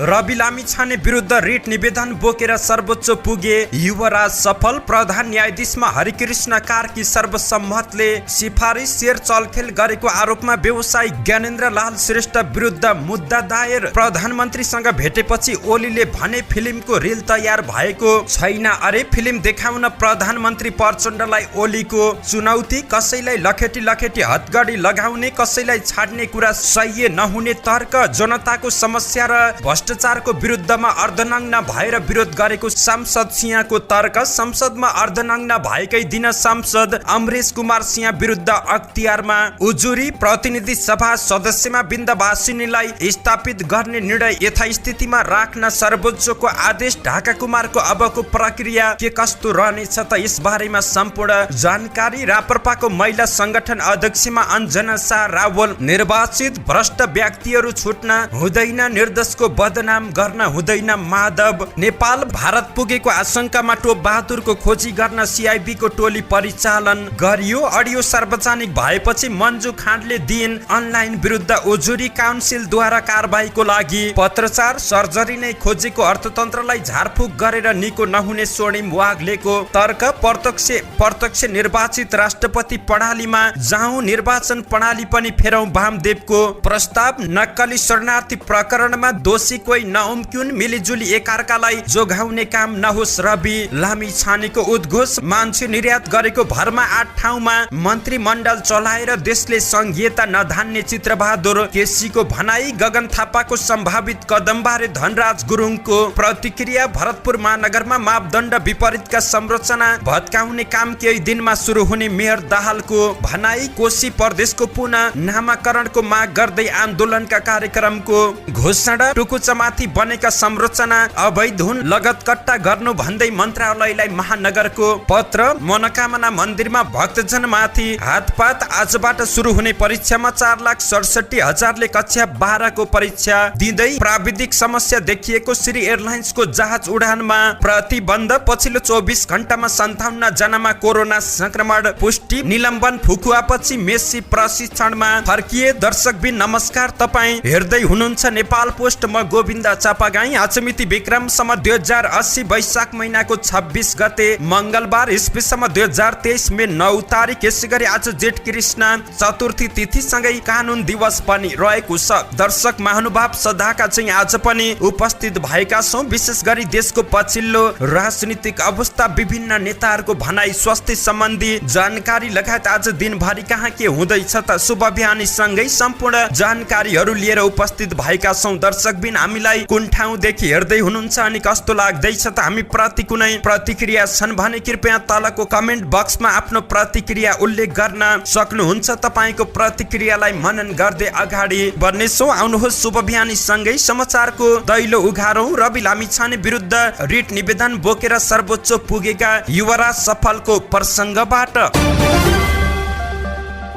रवि लामिछाने विरुद्ध रिट निवेदन बोकेर सर्वोच्च पुगे युवराज सफल। प्रधान न्यायाधीशमा हरिकृष्ण कार्की सर्वसम्मतले सिफारिस शेयर चलखेल गरेको आरोपमा व्यवसायी ज्ञानेन्द्र लाल श्रेष्ठ विरुद्ध मुद्दा दायर। प्रधानमन्त्रीसँग भेटेपछि ओलीले भने फिल्मको रिल तयार भएको छैन। अरे फिल्म देखाउन प्रधानमन्त्री प्रचण्डलाई ओलीको चुनौती। कसैलाई लखेटी लखेटी हतगडी लगाउने, कसैलाई छाड्ने कुरा सह्य नहुने तर्क। जनताको समस्या र भ्रष्टाचारको विरुद्धमा अर्धनग्न भएर विरोध गरेको सांसद सिंहको तर्क। संसदमा अर्धनग्न भएकै दिन सांसद अमरेश कुमार सिंह विरुद्ध अख्तियारमा उजुरी। प्रतिनिधि सभा सदस्यमा बिन्दवासिनीलाई स्थापित गर्ने निर्णय यथास्थितिमा राख्न सर्वोच्चको आदेश। ढाका कुमारको अबको प्रक्रिया के कस्तो रहनेछ त यस बारेमा सम्पूर्ण जानकारी। राप्रपाको महिला संगठन अध्यक्षमा अञ्जना शाह रावल निर्वाचित। भ्रष्ट व्यक्तिहरू छुट्न हुँदैन, निर्दोषको बदनाम गर्न हुँदैन। माधव नेपाल भारत पुगेको आशंकामा टोप बहादुरको खोजी गर्न सीआईबी को टोली परिचालन गरियो। अडियो सार्वजनिक भएपछि मन्जु खाँडले दिइन् अनलाइन विरुद्ध उजुरी। काउन्सिलद्वारा कारबाहीको लागि पत्रचार। सर्जरी नै खोजेको अर्थतन्त्रलाई झारफुक गरेर निको नहुने स्वर्णिम वाग्लेको तर्क। प्रत्यक्ष निर्वाचित राष्ट्रपति प्रणालीमा जाउँ, निर्वाचन प्रणाली पनि फेरौँ वामदेवको प्रस्ताव। नक्कली शरणार्थी प्रकरणमा दोषी कोही नउम्क्युन्, मिलिजुली एकअर्कालाई जोगाउने काम नहोस्। रवि लामिछानेको उद्घोष। मान्छे निर्यात गरेको भरमा 8 ठाउँमा मन्त्रीमण्डल चलाएर देशले संघीयता नधान्ने चित्रबहादुर केसीको भनाई। गगन थापाको सम्भावित कदमबारे धनराज गुरुङको प्रतिक्रिया। भरतपुर महानगरमा मापदण्ड विपरीतका संरचना भत्काउने काम केही दिनमा सुरु हुने मेयर दाहालको भनाई। कोशी प्रदेशको पुनः नामाकरणको माग गर्दै आन्दोलनका कार्यक्रमको घोषणा। टुकुचमाथि बनेका संरचना अवैध हुन्, लगतकट्टा गर्नु भन्दै मन्त्रालयलाई महानगरको पत्र। मनोकामना मन्दिरमा भक्तजन माथि हातपात। आजबाट सुरु हुने परीक्षामा 4,67,000ले कक्षा 12 को परीक्षा दिँदै। प्राविधिक समस्या देखिएको श्री एयरलाइन्सको जहाज उडानमा प्रतिबन्ध। पछिल्लो 24 घण्टामा 57 जनामा कोरोना संक्रमण पुष्टि। निलम्बन फुकुवापछि मेसी प्रशिक्षणमा फर्किए। दर्शकबिन नमस्कार, तपाईँ हेर्दै हुनुहुन्छ नेपाल पोस्ट। म गोविन्द चापागाई। आज मिति विक्रमसम्म 2080 वैशाख महिनाको 26 गते मंगलबार, इस्वीसम्म 2023 मे 9 तारिक। यसै गरी आज जेठ कृष्ण चतुर्थी तिथिसँगै कानुन दिवस पनि रहेको छ। दर्शक महानुभाव सदाका चाहिँ आज पनि उपस्थित भएका छौँ। विशेष गरी देशको पछिल्लो राजनीतिक अवस्था, विभिन्न नेताहरूको भनाई, स्वास्थ्य सम्बन्धी जानकारी लगायत आज दिनभरि कहाँ के हुँदैछ त शुभ बिहानीसँगै सम्पूर्ण जानकारीहरू लिएर उपस्थित भएका छौँ। दर्शकबिन हामीलाई कुन ठाउँदेखि हेर्दै हुनुहुन्छ अनि कस्तो लाग्दैछ त हामी प्रति कुनै प्रतिक्रिया छन् भने कृपया तलको कमेन्ट बक्समा आफ्नो प्रतिक्रिया उल्लेख गर्न सक्नुहुन्छ। तपाईँको प्रतिक्रियालाई मनन गर्दै अगाडि बढ्नेछौँ। आउनुहोस् शुभ बिहानी सँगै समाचारको दैलो उघारौँ। रवि लामिछाने विरुद्ध रिट निवेदन बोकेर सर्वोच्च पुगेका युवराज सफलको प्रसङ्गबाट।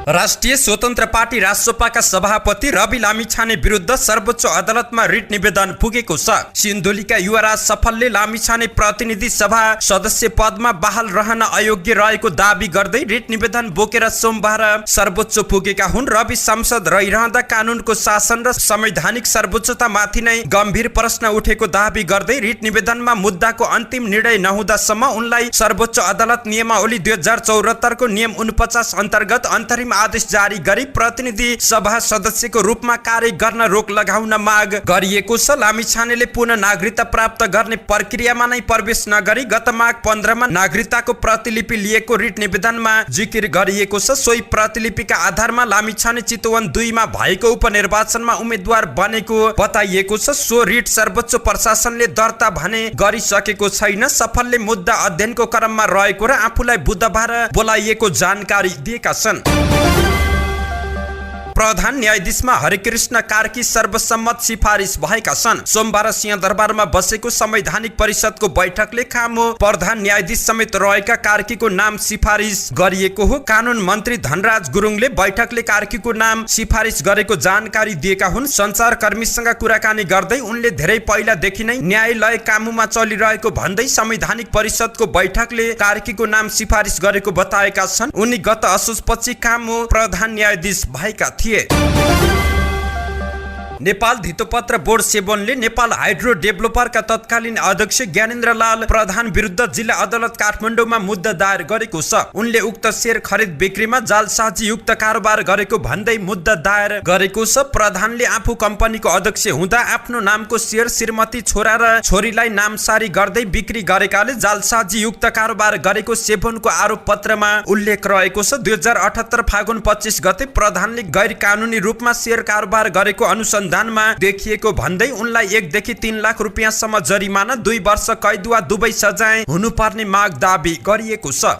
राष्ट्रिय स्वतन्त्र पार्टी रासोपाका सभापति रवि लामिछाने विरुद्ध सर्वोच्च अदालतमा रिट निवेदन पुगेको छ। सिन्धुलीका युवराज सफलले लामिछाने प्रतिनिधि सभा सदस्य पदमा बहाल रहन अयोग्य रहेको दावी गर्दै रिट निवेदन बोकेर सोमबार सर्वोच्च पुगेका हुन्। रवि सांसद रहिरहँदा कानुनको शासन र संवैधानिक सर्वोच्चतामाथि नै गम्भीर प्रश्न उठेको दावी गर्दै रिट निवेदनमा मुद्दाको अन्तिम निर्णय नहुँदासम्म उनलाई सर्वोच्च अदालत नियमावली 2074 को नियम 49 अन्तर्गत अन्तरिम आदेश जारी गरी प्रतिनिधि सभा सदस्यको रूपमा कार्य गर्न रोक लगाउन माग गरिएको छ। लामिछानेले पुनः नागरिकता प्राप्त गर्ने प्रक्रियामा नै प्रवेश नगरी गत माघ 15 मा नागरिकताको प्रतिलिपि लिएको रिट निवेदनमा जिकिर गरिएको छ। सोही प्रतिलिपिका आधारमा लामिछाने चितवन 2 मा भएको उपनिर्वाचनमा उम्मेद्वार बनेको बताइएको छ। सो रिट सर्वोच्च प्रशासनले दर्ता भने गरिसकेको छैन। सफलले मुद्दा अध्ययनको क्रममा रहेको र आफूलाई बुधबार बोलाइएको जानकारी दिएका छन्। प्रधान न्यायाधीशमा हरिकृष्ण कार्की सर्वसम्मत सिफारिस भएका छन्। सोमबार सिंहदरबारमा बसेको संवैधानिक परिषदको बैठकले खामो प्रधान न्यायाधीश समेत रहेका कार्कीको नाम सिफारिस गरिएको हो। कानुन मन्त्री धनराज गुरुङले बैठकले कार्कीको नाम सिफारिस गरेको जानकारी दिएका हुन्। सञ्चारकर्मीसँग कुराकानी गर्दै उनले धेरै पहिलादेखि नै न्यायालय काममा चलिरहेको भन्दै संवैधानिक परिषदको बैठकले कार्कीको नाम सिफारिस गरेको बताएका छन्। उनी गत असोजपछि कामो प्रधान न्यायाधीश भएका थिए। नेपाल धितोपत्र बोर्ड सेवनले नेपाल हाइड्रो डेभलोपरका तत्कालीन अध्यक्ष ज्ञानेन्द्रलाल प्रधान विरुद्ध जिल्ला अदालत काठमाडौँमा मुद्दा दायर गरेको छ। उनले उक्त शेयर खरिद बिक्रीमा जालसाजी युक्त कारोबार गरेको भन्दै मुद्दा दायर गरेको छ। प्रधानले आफू कम्पनीको अध्यक्ष हुँदा आफ्नो नामको शेयर श्रीमती छोरा र छोरीलाई नामसारी गर्दै बिक्री गरेकाले जालसाजी युक्त कारोबार गरेको सेवनको आरोप पत्रमा उल्लेख रहेको छ। 2078 फागुन 25 गते प्रधानले गैर कानुनी रूपमा शेयर कारोबार गरेको अनुसन्धानमा देखिएको भन्दै उनलाई 1 देखि 3 लाख रुपियाँसम्म जरिमाना, 2 वर्ष कैद वा दुवै सजाय हुनुपर्ने माग दाबी गरिएको छ।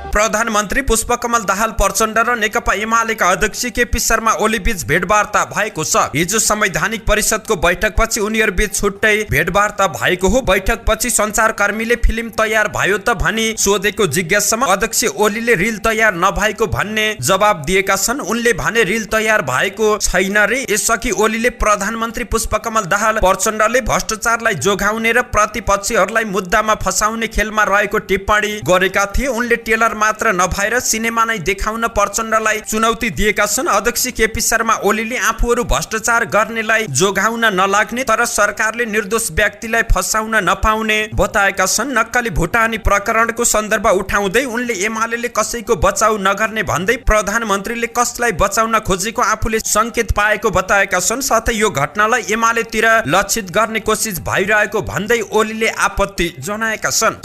प्रधानमन्त्री पुष्पकमल दाहाल प्रचण्ड र नेकपा एमालेका अध्यक्ष केपी शर्मा ओली बीच भेटवार्ता भएको छ। हिजो संवैधानिक परिषदको बैठकपछि उनीहरूबीच छुट्टै भेटवार्ता भएको हो। बैठकपछि सञ्चारकर्मीले फिल्म तयार भयो त भनी सोधेको जिज्ञासामा अध्यक्ष ओलीले रिल तयार नभएको भन्ने जवाब दिएका छन्। उनले भने रिल तयार भएको छैन रे। यसअघि ओलीले प्रधानमन्त्री पुष्पकमल दाहाल प्रचण्डले भ्रष्टाचारलाई जोगाउने र प्रतिपक्षीहरूलाई मुद्दामा फसाउने खेलमा रहेको टिप्पणी गरेका थिए। उनले टेलर मात्र नभएर सिनेमा नै देखाउन प्रचण्डलाई चुनौती दिएका छन्। अध्यक्ष केपी शर्मा ओलीले आफूहरू भ्रष्टाचार गर्नेलाई जोगाउन नलाग्ने तर सरकारले निर्दोष व्यक्तिलाई फसाउन नपाउने बताएका छन्। नक्कली भुटानी प्रकरणको सन्दर्भ उठाउँदै उनले एमालेले कसैको बचाउ नगर्ने भन्दै प्रधानमन्त्रीले कसलाई बचाउन खोजेको आफूले संकेत पाएको बताएका छन्। साथै यो घटनालाई एमालेतिर लक्षित गर्ने कोसिस भइरहेको भन्दै ओलीले आपत्ति जनाएका छन्।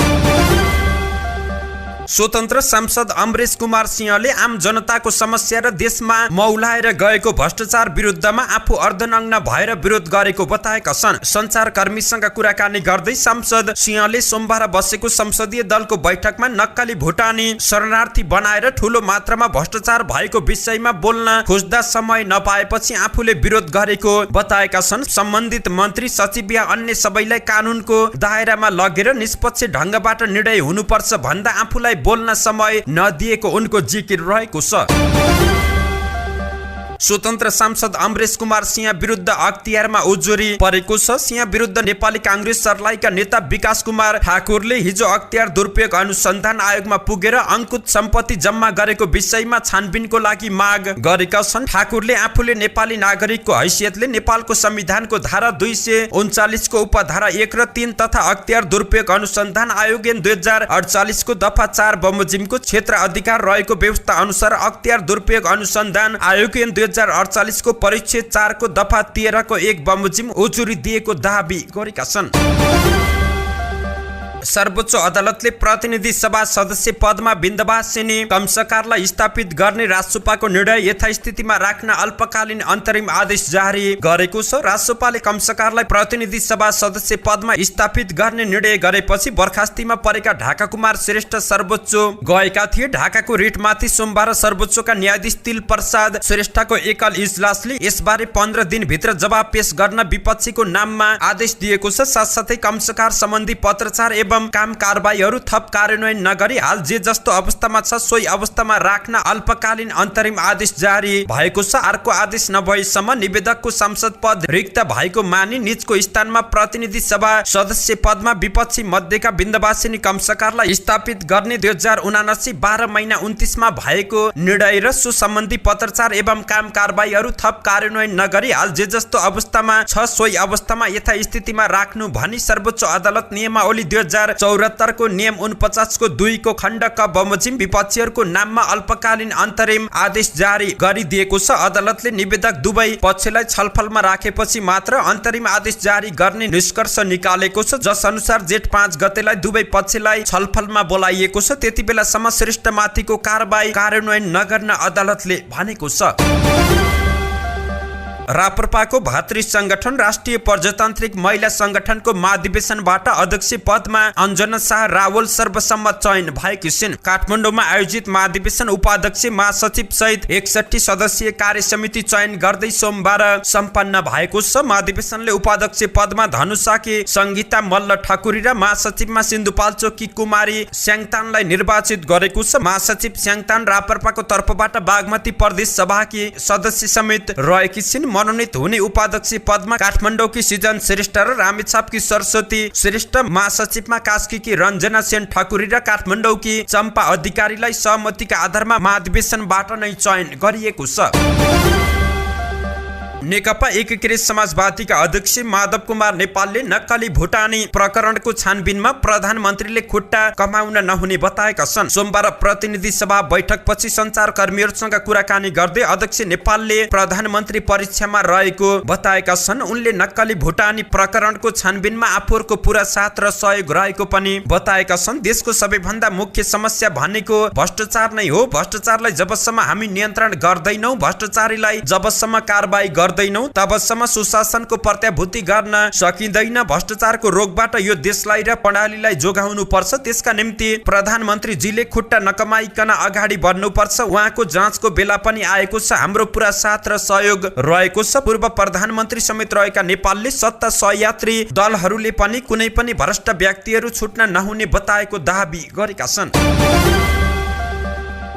स्वतन्त्र सांसद अमरेश कुमार सिंहले आम जनताको समस्या र देशमा मौलाएर गएको भ्रष्टाचार विरुद्धमा आफू अर्धनग्न भएर विरोध गरेको बताएका छन्। सञ्चारकर्मीसँग कुराकानी गर्दै सांसद सिंहले सोमबार बसेको संसदीय दलको बैठकमा नक्कली भुटानी शरणार्थी बनाएर ठूलो मात्रामा भ्रष्टाचार भएको विषयमा बोल्न खोज्दा समय नपाएपछि आफूले विरोध गरेको बताएका छन्। सम्बन्धित मन्त्री सचिव या अन्य सबैलाई कानुनको दायरामा लगेर निष्पक्ष ढङ्गबाट निर्णय हुनुपर्छ भन्दा आफूलाई बोल्न समय नदिएको उनको जिकिर रहेको छ। स्वतन्त्र सांसद अमरेश कुमार सिंह विरुद्ध अख्तियारमा उजुरी परेको छ। सिंह विरुद्ध नेपाली कांग्रेस सर्लाहीका नेता विकास कुमार ठाकुरले हिजो अख्तियार दुरुपयोग अनुसन्धान आयोगमा पुगेर अंकुत सम्पत्ति जम्मा गरेको विषयमा छानबिनको लागि माग गरेका छन्। ठाकुरले आफूले नेपाली नागरिकको हैसियतले नेपालको संविधानको धारा 239 को उपधारा 1 र 3 तथा अख्तियार दुरुपयोग अनुसन्धान आयोग 2048 को दफा 4 बमोजिमको क्षेत्र अधिकार रहेको व्यवस्था अनुसार अख्तियार दुरुपयोग अनुसन्धान आयोग 2048 को परिच्छेद 4 को दफा 13 को 1 बमोजिम उजुरी दिएको दाबी गरेका छन्। सर्वोच्च अदालतले प्रतिनिधि सभा सदस्य पदमा बिन्दवासिनी कमसकारलाई स्थापित गर्ने राजसपाको निर्णय यथास्थितिमा राख्न अल्पकालीन अन्तरिम आदेश जारी गरेको छ। राजसपाले कमसकारलाई प्रतिनिधि सभा सदस्य पदमा स्थापित गर्ने निर्णय गरेपछि बर्खास्तीमा परेका ढाका कुमार श्रेष्ठ सर्वोच्च गएका थिए। ढाकाको रिटमाथि सोमबार सर्वोच्चका न्यायाधीश तिल प्रसाद श्रेष्ठको एकल इजलासले यसबारे 15 दिनभित्र जवाब पेश गर्न विपक्षीको नाममा आदेश दिएको छ। साथसाथै कमसकार सम्बन्धी पत्रचार एवं काम कारबाहीहरू थप कार्यान्वयन नगरी हाल जे जस्तो अवस्थामा छ सोही अवस्थामा राख्न अल्पकालीन अन्तरिम आदेश जारी भएको छ। अर्को आदेश नभएसम्म निवेदकको सांसद पद रिक्त भएको मानी निजको स्थानमा प्रतिनिधि सभा सदस्य पदमा विपक्षी मध्येका बिन्दवासिनी कमसकारलाई स्थापित गर्ने 2079 12 महिना 29 मा भएको निर्णय र सुसम्बन्धी पत्रचार एवं काम कारबाहीहरू थप कार्यान्वयन नगरी हाल जे जस्तो अवस्थामा छ सोही अवस्थामा यथास्थितिमा राख्नु भनी सर्वोच्च अदालत नियमावली 2074 को नियम 49 को 2 को खण्ड क बमोजिम विपक्षीहरूको नाममा अल्पकालीन अन्तरिम आदेश जारी गरिदिएको छ। अदालतले निवेदक दुवै पक्षलाई छलफलमा राखेपछि मात्र अन्तरिम आदेश जारी गर्ने निष्कर्ष निकालेको छ, जस अनुसार जेठ 5 गतेलाई दुवै पक्षलाई छलफलमा बोलाइएको छ। त्यतिबेलासम्म श्रेष्ठमाथिको कारबाही कार्यान्वयन नगर्न अदालतले भनेको छ। राप्रपाको भातृ संगठन राष्ट्रिय प्रजातान्त्रिक महिला संगठनको महाधिवेशनबाट अध्यक्ष पदमा अञ्जना शाह रावल सर्वसम्मत चयन भएकी छिन्। काठमाडौँमा आयोजित महाधिवेशन उपाध्यक्ष महासचिव सहित 61 सदस्यीय कार्य समिति चयन गर्दै सोमबार सम्पन्न भएको छ। महाधिवेशनले उपाध्यक्ष पदमा धनुषाकी संगीता मल्ल ठकुरी र महासचिवमा सिन्धुपाल्चोकी कुमारी स्याङतानलाई निर्वाचित गरेको छ। महासचिव स्याङतान राप्रपाको तर्फबाट बागमती प्रदेश सभाकी सदस्य समेत रहेकी छिन्। मनोनित हुने उपाध्यक्ष पदमा काठमाडौँकी सिजन श्रेष्ठ र रामेछापकी सरस्वती श्रेष्ठ, महासचिवमा कास्कीकी रञ्जना सेन ठकुरी र काठमाडौँकी चम्पा अधिकारीलाई सहमतिका आधारमा महाधिवेशनबाट नै चयन गरिएको छ। नेकपा एकीकृत समाजवादीका अध्यक्ष माधव कुमार नेपालले नक्कली भुटानी प्रकरणको छानबिनमा प्रधानमन्त्रीले खुट्टा कमाउन नहुने बताएका छन्। सोमबार प्रतिनिधि सभा बैठकपछि सञ्चारकर्मीहरूसँग कुराकानी गर्दै अध्यक्ष नेपालले प्रधानमन्त्री परीक्षामा रहेको बताएका छन्। उनले नक्कली भुटानी प्रकरणको छानबिनमा आफूहरूको पुरा साथ र सहयोग रहेको पनि बताएका छन्। देशको सबैभन्दा मुख्य समस्या भनेको भ्रष्टाचार नै हो। भ्रष्टाचारलाई जबसम्म हामी नियन्त्रण गर्दैनौं, भ्रष्टाचारीलाई जबसम्म कारबाही गर्दैनौं, तबसम्म सुशासनको प्रत्याभूति गर्न सकिँदैन। भ्रष्टाचारको रोगबाट यो देशलाई र प्रणालीलाई जोगाउनु पर्छ। त्यसका निम्ति प्रधानमन्त्रीजीले खुट्टा नकमाइकन अगाडि बढ्नुपर्छ। उहाँको जाँचको बेला पनि आएको छ, हाम्रो पुरा साथ र सहयोग रहेको छ। पूर्व प्रधानमन्त्री समेत रहेका नेपालले सत्ता सहयात्री दलहरूले पनि कुनै पनि भ्रष्ट व्यक्तिहरू छुट्न नहुने बताएको दाबी गरेका छन्।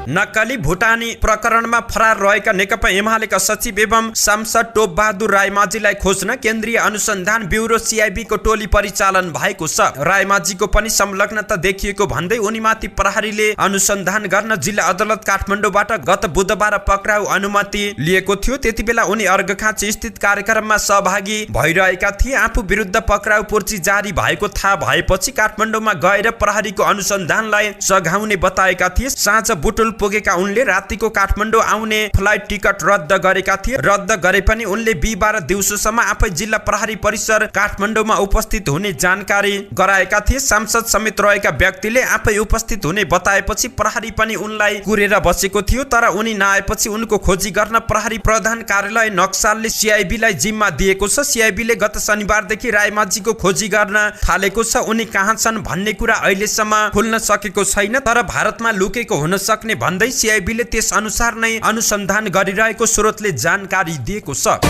नक्कली भुटानी प्रकरणमा फरार रहेका नेकपा एमालेका सचिव एवं सांसद टोप बहादुर रायमाझीलाई खोज्न केन्द्रीय अनुसन्धान ब्युरो CIB को टोली परिचालन भएको छ। रायमाझीको पनि संलग्नता देखिएको भन्दै उनीमाथि प्रहरीले अनुसन्धान गर्न जिल्ला अदालत काठमाडौँबाट गत बुधबार पक्राउ अनुमति लिएको थियो। त्यतिबेला उनी अर्घखाँच स्थित कार्यक्रममा सहभागी भइरहेका थिए। आफू विरुद्ध पक्राउ पर्ची जारी भएको थाहा भएपछि काठमाडौँमा गएर प्रहरीको अनुसन्धानलाई सघाउने बताएका थिए। साँझ बुटुल पुगेका उनले रातिको काठमाडौँ आउने फ्लाइट टिकट रद्द गरेका थिए। रद्द गरे पनि उनले बिहीबार दिउँसोसम्म आफै जिल्ला प्रहरी परिसर काठमाडौँमा उपस्थित हुने जानकारी गराएका थिए। सांसद समेत रहेका व्यक्तिले आफै उपस्थित हुने बताएपछि प्रहरी पनि उनलाई कुरेर बसेको थियो। तर उनी नआएपछि उनको खोजी गर्न प्रहरी प्रधान कार्यालय नक्सालले CIB लाई जिम्मा दिएको छ। CIB ले गत शनिबारदेखि रायमाझीको खोजी गर्न थालेको छ। उनी कहाँ छन् भन्ने कुरा अहिलेसम्म खुल्न सकेको छैन, तर भारतमा लुकेको हुन सक्ने भन्दै CIB ले त्यस अनुसार नै अनुसन्धान गरिरहेको स्रोतले जानकारी दिएको छ।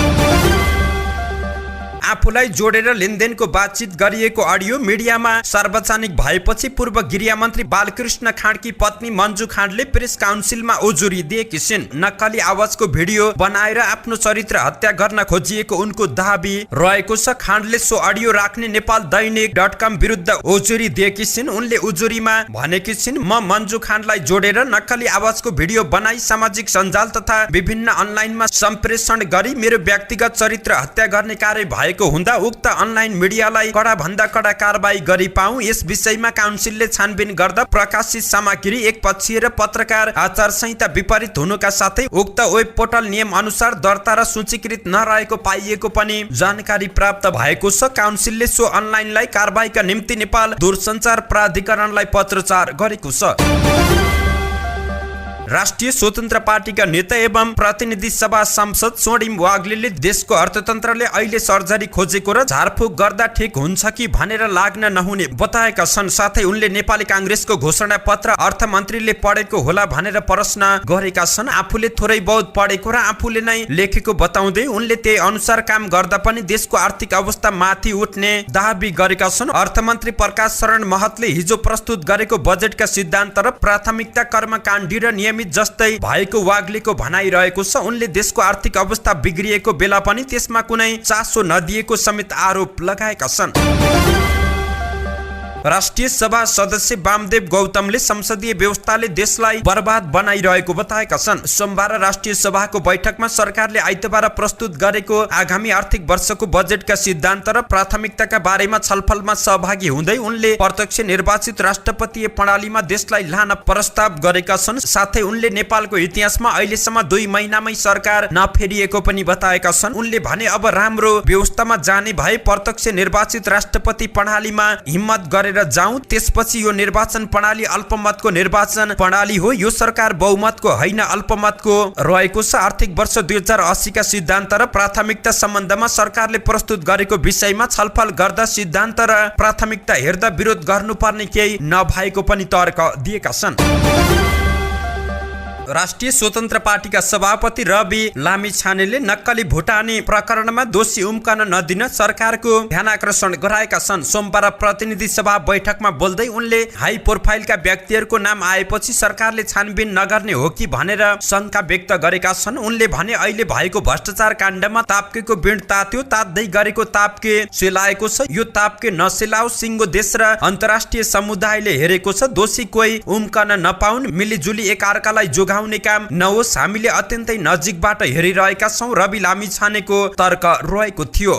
आफूलाई जोडेर लेनदेनको बातचित गरिएको अडियो मिडियामा सार्वजनिक भएपछि पूर्व गृहमन्त्री बालकृष्ण खाँडकी पत्नी मन्जु खाँडले प्रेस काउन्सिलमा उजुरी दिएकी छिन्। नक्कली आवाजको भिडियो बनाएर आफ्नो चरित्र हत्या गर्न खोजिएको उनको दाबी रहेको छ। खाँडले सो अडियो राख्ने नेपाल दैनिक.com विरुद्ध उजुरी दिएकी छिन्। उनले उजुरीमा भनेकी छिन्, म मन्जु खाँडलाई जोडेर नक्कली आवाजको भिडियो बनाई सामाजिक सञ्जाल तथा विभिन्न अनलाइनमा सम्प्रेषण गरी मेरो व्यक्तिगत चरित्र हत्या गर्ने कार्य भएको हुँदा उक्त अनलाइन मिडियालाई कडा भन्दा कडा कारबाही गरी पाऊ। यस विषयमा काउन्सिलले छानबिन गर्दा प्रकाशित सामग्री एकपक्षीय र पत्रकार आचार संहिता विपरीत हुनुका साथै उक्त वेब पोर्टल नियम अनुसार दर्ता र सूचीकृत नरहेको पाइएको पनि जानकारी प्राप्त भएको छ। काउन्सिलले सो अनलाइनलाई कारबाहीका निम्ति नेपाल दूरसञ्चार प्राधिकरणलाई पत्रचार गरेको छ। राष्ट्रिय स्वतन्त्र पार्टीका नेता एवं प्रतिनिधि सभा सांसद स्वर्णिम वाग्लेले देशको अर्थतन्त्रले अहिले सर्जरी खोजेको र झारफुक गर्दा ठिक हुन्छ कि भनेर लाग्न नहुने बताएका छन्। साथै उनले नेपाली कांग्रेसको घोषणा पत्र अर्थमन्त्रीले पढेको होला भनेर प्रश्न गरेका छन्। आफूले थोरै बहुत पढेको र आफूले नै लेखेको बताउँदै उनले त्यही अनुसार काम गर्दा पनि देशको आर्थिक अवस्था माथि उठ्ने दाबी गरेका छन्। अर्थमन्त्री प्रकाश शरण महतले हिजो प्रस्तुत गरेको बजेटका सिद्धान्त र प्राथमिकता कर्मकाण्डी र नियमित जस्तै भएको वाग्लेको भनाइरहेको छ। उनले देशको आर्थिक अवस्था बिग्रिएको बेला पनि त्यसमा कुनै चासो नदिएको समेत आरोप लगाएका छन्। राष्ट्रिय सभा सदस्य वामदेव गौतमले संसदीय व्यवस्थाले देशलाई बर्बाद बनाइरहेको बताएका छन्। सोमबार राष्ट्रिय सभाको बैठकमा सरकारले आइतबार प्रस्तुत गरेको आगामी आर्थिक वर्षको बजेटका सिद्धान्त र प्राथमिकताका बारेमा छलफलमा सहभागी हुँदै उनले प्रत्यक्ष निर्वाचित राष्ट्रपतीय प्रणालीमा देशलाई लान प्रस्ताव गरेका छन्। साथै उनले नेपालको इतिहासमा अहिलेसम्म 2 महिनामै सरकार नफेरिएको पनि बताएका छन्। उनले भने अब राम्रो व्यवस्थामा जाने भए प्रत्यक्ष निर्वाचित राष्ट्रपति प्रणालीमा हिम्मत गरेर जाउँ। त्यसपछि यो निर्वाचन प्रणाली अल्पमतको निर्वाचन प्रणाली हो। यो सरकार बहुमतको होइन अल्पमतको रहेको छ। आर्थिक वर्ष 2080 का सिद्धान्त र प्राथमिकता सम्बन्धमा सरकारले प्रस्तुत गरेको विषयमा छलफल गर्दा सिद्धान्त र प्राथमिकता हेर्दा विरोध गर्नुपर्ने केही नभएको पनि तर्क दिएका छन्। राष्ट्रिय स्वतन्त्र पार्टीका सभापति रवि लामिछानेले नक्कली भुटानी प्रकरणमा दोषी उम्कन नदिन सरकारको ध्यानआकर्षण गराएका छन्। सोमबार प्रतिनिधि सभा बैठकमा बोल्दै उनले हाई प्रोफाइलका व्यक्तिहरूको नाम आएपछि सरकारले छानबिन नगर्ने हो कि भनेर शंका व्यक्त गरेका छन्। उनले भने अहिले भएको भ्रष्टाचार काण्डमा ताप्केको बिँड तात्यो, तात्दै गरेको ताप्के सेलाएको छ। यो ताप्के नसेलाओ, सिङ्गो देश र अन्तर्राष्ट्रिय समुदायले हेरेको छ। दोषी कोही उम्कन नपाउन्, मिलिजुली एकअर्कालाई जोगा बढ़ाउने काम नहोस्, हामीले अत्यन्तै नजिकबाट हेरिरहेका छौं, रवि लामिछानेको तर्क रहेको थियो।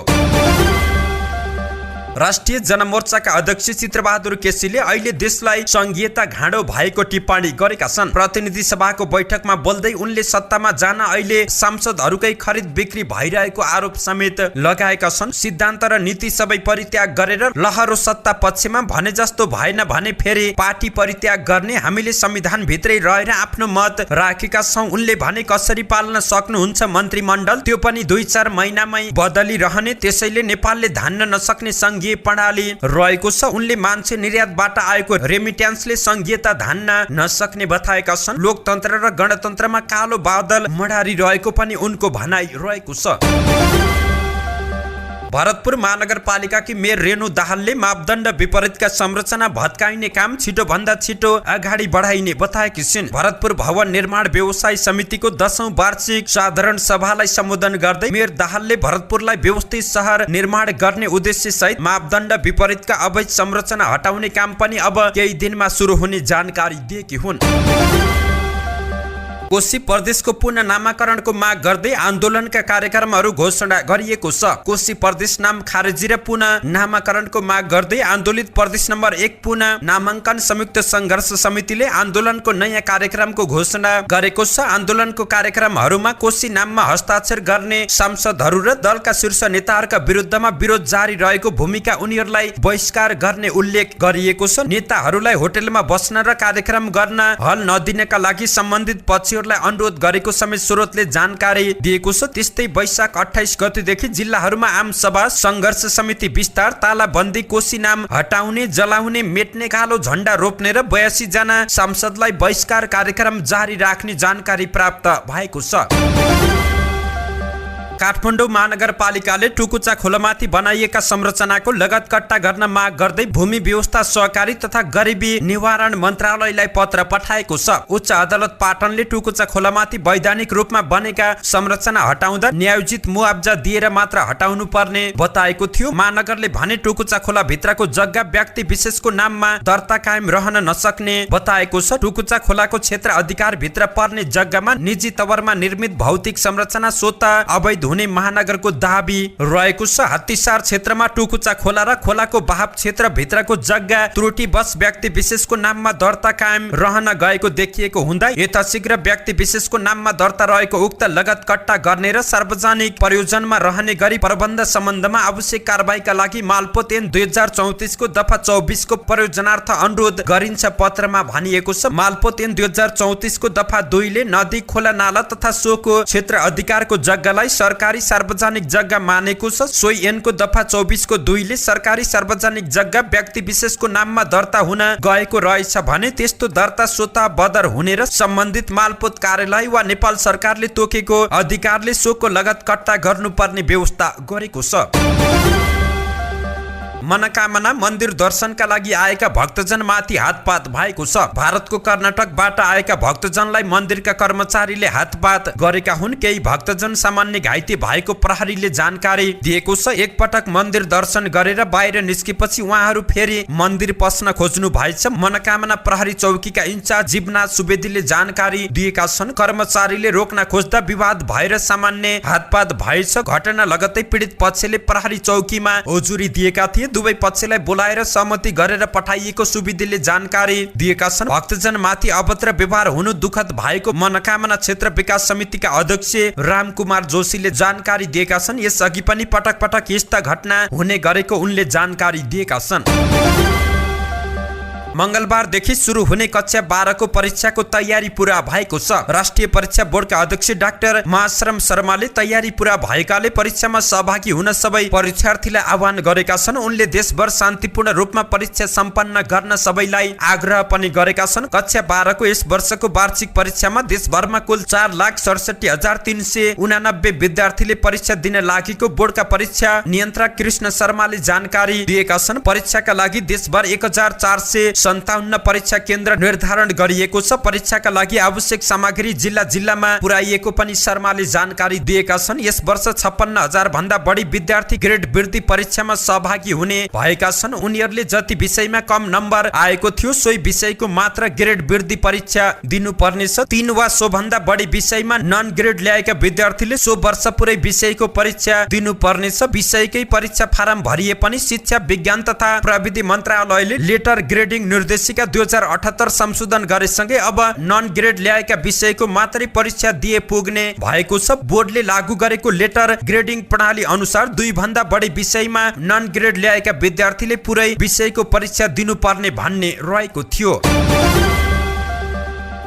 राष्ट्रिय जनमोर्चाका अध्यक्ष चित्रबहादुर केसीले अहिले देशलाई संघीयता घाँडो भएको टिप्पणी गरेका छन्। प्रतिनिधि सभाको बैठकमा बोल्दै उनले सत्तामा जान अहिले सांसदहरूकै खरिद बिक्री भइरहेको आरोप समेत लगाएका छन्। सिद्धान्त र नीति सबै परित्याग गरेर लहरो सत्ता पक्षमा भने जस्तो भएन भने फेरि पार्टी परित्याग गर्ने, हामीले संविधान भित्रै रहेर आफ्नो मत राखेका छौं। उनले भने कसरी पाल्न सक्नुहुन्छ मन्त्रीमण्डल, त्यो पनि 2-4 महिनामै बदलिरहने, त्यसैले नेपालले धान्न नसक्ने संघीय प्रणाली रहेको छ। उनले मान्छे निर्यातबाट आएको रेमिट्यान्सले संघीयता धान्न नसक्ने बताएका छन्। लोकतन्त्र र गणतन्त्रमा कालो बादल मडारिरहेको पनि उनको भनाइ रहेको छ। भरतपुर महानगरपालिकाकी मेयर रेणु दाहालले मापदण्ड विपरीतका संरचना भत्काइने काम छिटो भन्दा छिटो अगाडि बढाइने बताएकी छिन्। भरतपुर भवन निर्माण व्यवसाय समितिको 10औं वार्षिक साधारण सभालाई सम्बोधन गर्दै मेयर दाहालले भरतपुरलाई व्यवस्थित शहर निर्माण गर्ने उद्देश्य सहित मापदण्ड विपरीतका अवैध संरचना हटाउने काम पनि अब केही दिनमा सुरु हुने जानकारी दिएकी हुन्। कोशी प्रदेशको पुनः नामाकरणको माग गर्दै आन्दोलनका कार्यक्रमहरू घोषणा गरिएको छ। कोशी प्रदेश नाम खारेजी र पुनः नामाकरणको माग गर्दै आन्दोलित प्रदेश नम्बर 1 पुनः नामाङ्कन संयुक्त संघर्ष समितिले आन्दोलनको नयाँ कार्यक्रमको घोषणा गरेको छ। आन्दोलनको कार्यक्रमहरूमा कोशी नाममा हस्ताक्षर गर्ने सांसदहरू र दलका शीर्ष नेताहरूका विरुद्धमा विरोध जारी रहेको भूमिका उनीहरूलाई बहिष्कार गर्ने उल्लेख गरिएको छ। नेताहरूलाई होटलमा बस्न र कार्यक्रम गर्न हल नदिनका लागि सम्बन्धित पक्ष अनुरोध गरेको समेत स्रोतले जानकारी दिएको छ। त्यस्तै वैशाख 28 गतेदेखि जिल्लाहरूमा आम सभा, संघर्ष समिति विस्तार, तालाबन्दी, कोशी नाम हटाउने, जलाउने, मेट्ने, कालो झण्डा रोप्ने र 82 जना सांसदलाई बहिष्कार कार्यक्रम जारी राख्ने जानकारी प्राप्त भएको छ। काठमाडौँ महानगरपालिकाले टुकुचा खोलामाथि बनाइएका संरचनाको लगत कट्टा गर्न माग गर्दै भूमि व्यवस्था, सहकारी तथा गरिबी निवारण मन्त्रालयलाई पत्र पठाएको छ। उच्च अदालत पाटनले टुकुचा खोलामाथि वैधानिक रूपमा बनेका संरचना हटाउँदा न्यायोचित मुआब्जा दिएर मात्र हटाउनु पर्ने बताएको थियो। महानगरले भने टुकुचा खोला भित्रको जग्गा व्यक्ति विशेषको नाममा दर्ता कायम रहन नसक्ने बताएको छ। टुकुचा खोलाको क्षेत्र अधिकार भित्र पर्ने जग्गामा निजी तवरमा निर्मित भौतिक संरचना स्वतः अवैध हुने महानगरको दाबी रहेको छ। हात्तीसार क्षेत्रमा टुकुचा खोला र खोलाको बहाव क्षेत्र भित्रको जग्गा त्रुटिवश व्यक्ति विशेषको नाममा दर्ता कायम रहन गएको देखिएको हुँदा यथाशीघ्र व्यक्ति विशेषको नाममा दर्ता रहेको उक्त लगत कट्टा गर्ने र सार्वजनिक प्रयोजनमा रहने गरी प्रबन्ध सम्बन्धमा आवश्यक कारबाहीका लागि मालपोत ऐन 2034 को दफा 24 को प्रयोजनार्थ अनुरोध गरिन्छ पत्रमा भनिएको छ। मालपोत ऐन 2034 को दफा 2 ले नदी, खोला, नाला तथा सोको क्षेत्र अधिकारको जग्गालाई सरकारी सार्वजनिक जग्गा मानेको छ। सोही ऐनको दफा 24 को 2 ले सरकारी सार्वजनिक जग्गा व्यक्ति विशेषको नाममा दर्ता हुन गएको रहेछ भने त्यस्तो दर्ता स्वतः बदर हुने र सम्बन्धित मालपोत कार्यालय वा नेपाल सरकारले तोकेको अधिकारले सोको लगत कट्टा गर्नुपर्ने व्यवस्था गरेको छ। मनोकामना मन्दिर दर्शनका लागि आएका भक्तजन माथि हातपात भएको छ। भारतको कर्नाटकबाट आएका भक्तजनलाई मन्दिरका कर्मचारीले हातपात गरेका हुन्। केही भक्तजन सामान्य घाइते भएको प्रहरीले जानकारी दिएको छ। एकपटक मन्दिर दर्शन गरेर बाहिर निस्केपछि उहाँहरू फेरि मन्दिर पस्न खोज्नु भएछ। मनोकामना प्रहरी चौकीका इन्चार्ज जीवनाथ सुवेदीले जानकारी दिएका छन्। कर्मचारीले रोक्न खोज्दा विवाद भएर सामान्य हातपात भएछ। घटना लगत्तै पीडित पक्षले प्रहरी चौकीमा हुजुरी दिएका थिए। दुवै पक्षलाई बोलाएर सहमति गरेर पठाइएको सुवेदीले जानकारी दिएका छन्। भक्तजन माथि अभद्र व्यवहार हुनु दुखद भएको मनोकामना क्षेत्र विकास समितिका अध्यक्ष रामकुमार जोशीले जानकारी दिएका छन्। यसअघि पनि पटक पटक यस्ता घटना हुने गरेको उनले जानकारी दिएका छन्। मंगलबारदेखि सुरु हुने कक्षा 12 को परीक्षाको तयारी पूरा भएको छ। राष्ट्रिय परीक्षा बोर्डका अध्यक्ष डाक्टर महाश्रम शर्माले तयारी पूरा भएकाले परीक्षामा सहभागी हुन सबै परीक्षार्थीलाई आह्वान गरेका छन्। उनले देशभर शान्तिपूर्ण रूपमा परीक्षा सम्पन्न गर्न सबैलाई आग्रह पनि गरेका छन्। कक्षा 12 को यस वर्षको वार्षिक परीक्षामा देशभरमा कुल 4,67,389 विद्यार्थीले परीक्षा दिन लागेको बोर्डका परीक्षा नियन्त्रक कृष्ण शर्माले जानकारी दिएका छन्। परीक्षाका लागि देशभर 1,400 57 परीक्षा केन्द्र निर्धारण गरिएको छ। परीक्षाका लागि आवश्यक सामग्री जिल्लामा पुर्याइएको पनि शर्माले जानकारी दिएका छन्। यस वर्ष 56,000 भन्दा बढी विद्यार्थी ग्रेड वृद्धि परीक्षामा सहभागी हुने भएका छन्। उनीहरूले जति विषयमा कम नम्बर आएको थियो सोही विषयको मात्र ग्रेड वृद्धि परीक्षा दिनुपर्नेछ। 3 वा सोभन्दा बढी विषयमा नन ग्रेड ल्याएका विद्यार्थीले सो वर्ष पुरै विषयको परीक्षा दिनुपर्नेछ। विषयकै परीक्षा फारम भरिए पनि शिक्षा विज्ञान तथा प्रविधि मन्त्रालयले लेटर ग्रेडिङ निर्देशिका 2078 संशोधन गरेसँगै अब नन ग्रेड ल्याएका विषयको मात्रै परीक्षा दिए पुग्ने भएको छ। बोर्डले लागू गरेको लेटर ग्रेडिङ प्रणाली अनुसार 2 भन्दा बढी विषयमा नन ग्रेड ल्याएका विद्यार्थीले पुरै विषयको परीक्षा दिनुपर्ने भन्ने रहेको थियो।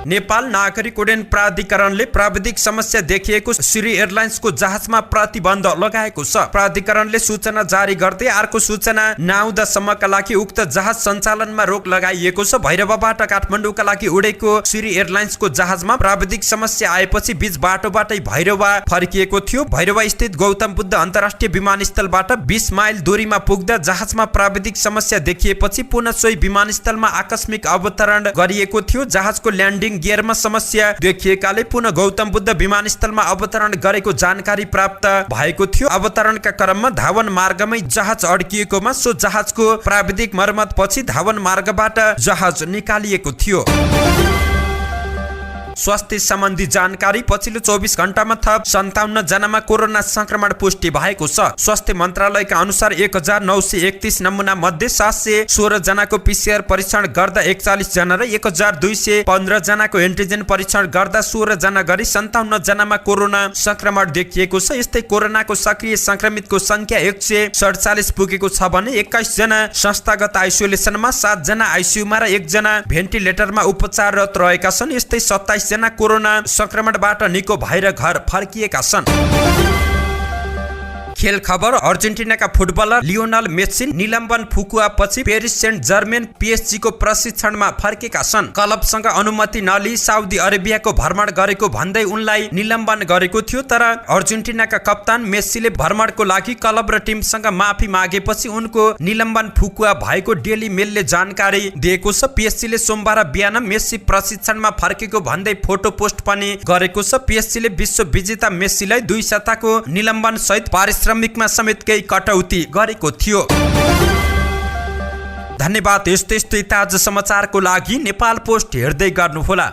नेपाल नागरिक उड्डयन प्राधिकरणले प्राविधिक समस्या देखिएको श्री एयरलाइन्सको जहाजमा प्रतिबन्ध लगाएको छ। प्राधिकरणले सूचना जारी गर्दै अर्को सूचना नआउँदासम्मका लागि उक्त जहाज सञ्चालनमा रोक लगाइएको छ। भैरवबाट काठमाडौँका लागि उडेको श्री एयरलाइन्सको जहाजमा प्राविधिक समस्या आएपछि बीच बाटोबाटै भैरवा फर्किएको थियो। भैरवा स्थित गौतम बुद्ध अन्तर्राष्ट्रिय विमानस्थलबाट 20 माइल दूरीमा पुग्दा जहाजमा प्राविधिक समस्या देखिएपछि पुनः सोही विमानस्थलमा आकस्मिक अवतरण गरिएको थियो। जहाजको ल्यान्डिङ गियरमा समस्या देखिएकाले पुनः गौतम बुद्ध विमानस्थलमा अवतरण गरेको जानकारी प्राप्त भएको थियो। अवतरणका क्रममा धावन मार्गमै जहाज अड्किएकोमा सो जहाजको प्राविधिक मर्मत पछि धावन मार्गबाट जहाज निकालिएको थियो। स्वास्थ्य सम्बन्धी जानकारी पछिल्लो 24 घण्टामा थप 57 जनामा कोरोना संक्रमण पुष्टि भएको छ। स्वास्थ्य मन्त्रालयका अनुसार 1931 नमुना मध्ये 716 जनाको PCR परीक्षण गर्दा 41 जना र 1215 जनाको एन्टिजेन परीक्षण गर्दा 16 जना गरी 57 जनामा कोरोना संक्रमण देखिएको छ। यस्तै कोरोनाको सक्रिय संक्रमितको संख्या 147 पुगेको छ भने 21 जना संस्थागत आइसोलेसनमा, 7 जना आइसियुमा र 1 जना भेन्टिलेटरमा उपचाररत रहेका छन्। यस्तै 27 जना कोरोना संक्रमणबाट निको भएर घर फर्किएका छन्। खेल खबर। अर्जेन्टिनाका फुटबलर लियोनल मेस्सी निलम्बन फुकुवा पछि पेरिस सेन्ट जर्मेन PSG को प्रशिक्षणमा फर्केका छन्। क्लबसँग अनुमति नलिई साउदी अरेबियाको भ्रमण गरेको भन्दै उनलाई निलम्बन गरेको थियो। तर अर्जेन्टिनाका कप्तान मेस्सीले भ्रमणको लागि क्लब र टिमसँग माफी मागेपछि उनको निलम्बन फुकुवा भएको डेली मेलले जानकारी दिएको छ। PSG ले सोमबार बिहान मेस्सी प्रशिक्षणमा फर्केको भन्दै फोटो पोस्ट पनि गरेको छ। PSG ले विश्व विजेता मेस्सीलाई 2 सप्ताहको निलम्बन सहित पारिश्रमिकमा समेत केही कटौती गरेको थियो। धन्यवाद। यस्तै ताजा समाचारको लागि नेपाल पोस्ट हेर्दै गर्नुहोला।